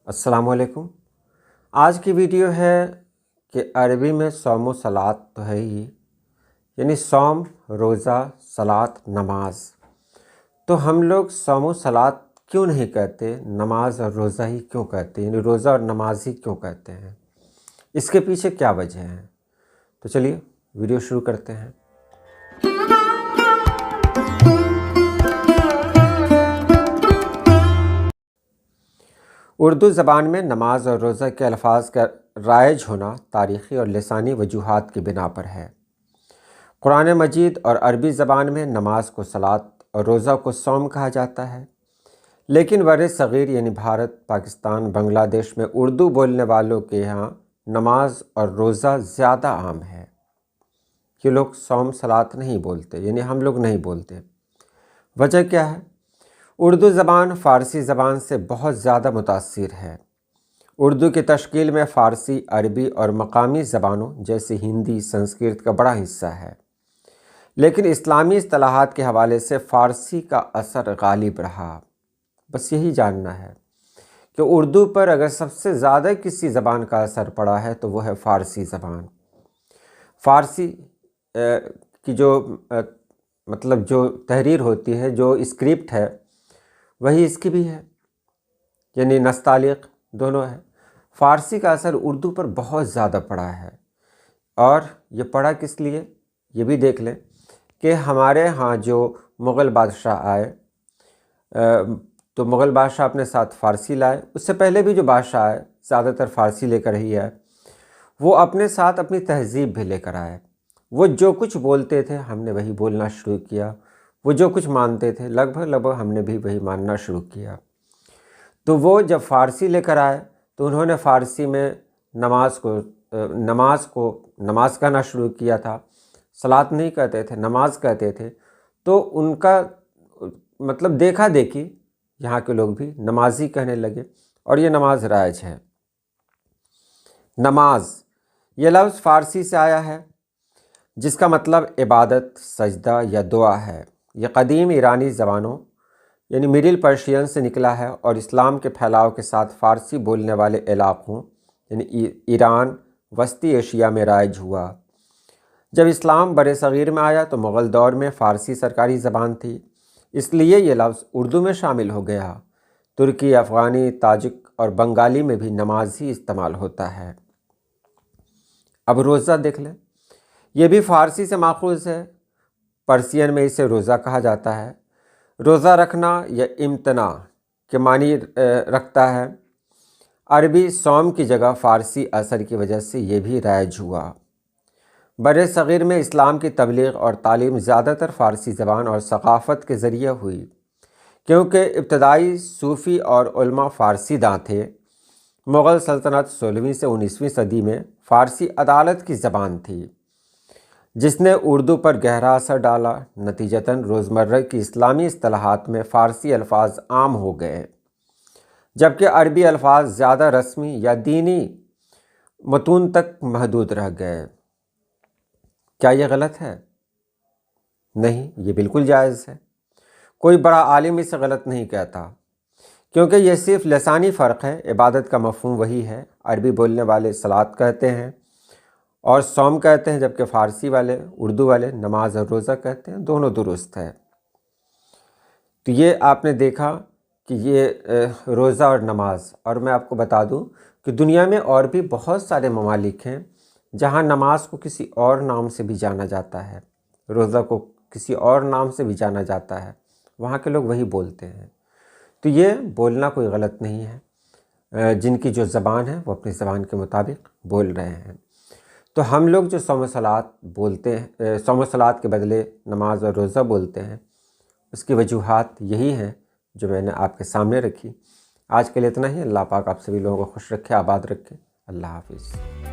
अस्सलाम वालेकुम। आज की वीडियो है कि अरबी में सौम व सलात तो है ही, यानी सौम, रोज़ा, सलात, नमाज। तो हम लोग सौम व सलात क्यों नहीं कहते, नमाज और रोज़ा ही क्यों कहते हैं, यानी रोज़ा और नमाज ही क्यों कहते हैं? इसके पीछे क्या वजह है? तो चलिए वीडियो शुरू करते हैं। उर्दू ज़बान में नमाज और रोज़ा के अल्फाज का राइज होना तारीख़ी और लिसानी वजूहात की बिना पर है। कुरान मजीद और अरबी ज़बान में नमाज को सलात और रोज़ा को सौम कहा जाता है, लेकिन बर सग़ीर यानी भारत, पाकिस्तान, बांग्लादेश में उर्दू बोलने वालों के यहाँ नमाज और रोज़ा ज़्यादा आम है। ये लोग सौम सलात नहीं बोलते, यानी हम लोग नहीं बोलते। वजह क्या है? उर्दू ज़बान फ़ारसी ज़बान से बहुत ज़्यादा मुतासिर है। उर्दू की तश्कील में फ़ारसी, अरबी और मकामी ज़बानों जैसे हिंदी, संस्कृत का बड़ा हिस्सा है, लेकिन इस्लामी इस्तिलाहात के हवाले से फ़ारसी का असर गालिब रहा। बस यही जानना है कि उर्दू पर अगर सबसे ज़्यादा किसी ज़बान का असर पड़ा है तो वो है फ़ारसी ज़बान। फ़ारसी की जो तहरीर होती है, जो स्क्रिप्ट है, वही इसकी भी है, यानी नस्तालिक दोनों है। फ़ारसी का असर उर्दू पर बहुत ज़्यादा पड़ा है, और ये पड़ा किस लिए, ये भी देख लें कि हमारे यहाँ जो मुग़ल बादशाह आए, तो मुग़ल बादशाह अपने साथ फ़ारसी लाए। उससे पहले भी जो बादशाह आए ज़्यादातर फ़ारसी लेकर ही आए। वो अपने साथ अपनी तहज़ीब भी लेकर आए। वो जो कुछ बोलते थे हमने वही बोलना शुरू किया, वो जो कुछ मानते थे लगभग हमने भी वही मानना शुरू किया। तो वो जब फ़ारसी लेकर आए तो उन्होंने फ़ारसी में नमाज कहना शुरू किया था। सलात नहीं कहते थे, नमाज कहते थे। तो उनका मतलब देखा देखी यहाँ के लोग भी नमाजी कहने लगे, और ये नमाज राइज है। नमाज ये लफ्ज़ फ़ारसी से आया है, जिसका मतलब इबादत, सजदा या दुआ है। यह कदीम ईरानी ज़बानों यानी मिडिल पर्शियन से निकला है, और इस्लाम के फैलाव के साथ फ़ारसी बोलने वाले इलाक़ों यानी ईरान, वस्ती एशिया में राइज हुआ। जब इस्लाम बर सग़ीर में आया तो मुग़ल दौर में फ़ारसी सरकारी ज़बान थी, इसलिए ये लफ्ज़ उर्दू में शामिल हो गया। तुर्की, अफ़गानी, ताजिक और बंगाली में भी नमाज ही इस्तेमाल होता है। अब रोज़ा देख लें, ये भी फ़ारसी से माख़ूज़ है। पर्सियन में इसे रोज़ा कहा जाता है। रोज़ा रखना या इम्तना के मानी रखता है। अरबी सौम की जगह फ़ारसी असर की वजह से ये भी राइज हुआ। बर सग़ीर में इस्लाम की तबलीग और तालीम ज़्यादातर फ़ारसी ज़बान और सक़ाफ़त के ज़रिए हुई, क्योंकि इब्तदाई सूफ़ी और उलमा फ़ारसी दां थे। मुग़ल सल्तनत 16वीं से 19वीं सदी में फ़ारसी अदालत की ज़बान थी, जिसने उर्दू पर गहरा असर डाला। नतीजतन रोज़मर्रा की इस्लामी इस्तिलाहात में फ़ारसी अल्फाज आम हो गए, जबकि अरबी अल्फाज ज़्यादा रस्मी या दीनी मतून तक महदूद रह गए। क्या ये गलत है? नहीं, ये बिल्कुल जायज़ है। कोई बड़ा आलिम इसे गलत नहीं कहता, क्योंकि ये सिर्फ़ लसानी फ़र्क है। इबादत का मफ़हूम वही है। अरबी बोलने वाले सलात कहते हैं और सौम कहते हैं, जबकि फ़ारसी वाले, उर्दू वाले नमाज और रोज़ा कहते हैं। दोनों दुरुस्त है। तो ये आपने देखा कि ये रोज़ा और नमाज। और मैं आपको बता दूं कि दुनिया में और भी बहुत सारे ममालिक हैं जहां नमाज को किसी और नाम से भी जाना जाता है, रोज़ा को किसी और नाम से भी जाना जाता है। वहाँ के लोग वही बोलते हैं। तो ये बोलना कोई गलत नहीं है। जिनकी जो ज़बान है वो अपनी ज़बान के मुताबिक बोल रहे हैं। तो हम लोग जो सौम सलात बोलते हैं, सौम सलात के बदले नमाज और रोज़ा बोलते हैं, उसकी वजूहात यही हैं जो मैंने आपके सामने रखी। आज के लिए इतना ही। अल्लाह पाक आप सभी लोगों को खुश रखे, आबाद रखे। अल्लाह हाफ़िज़।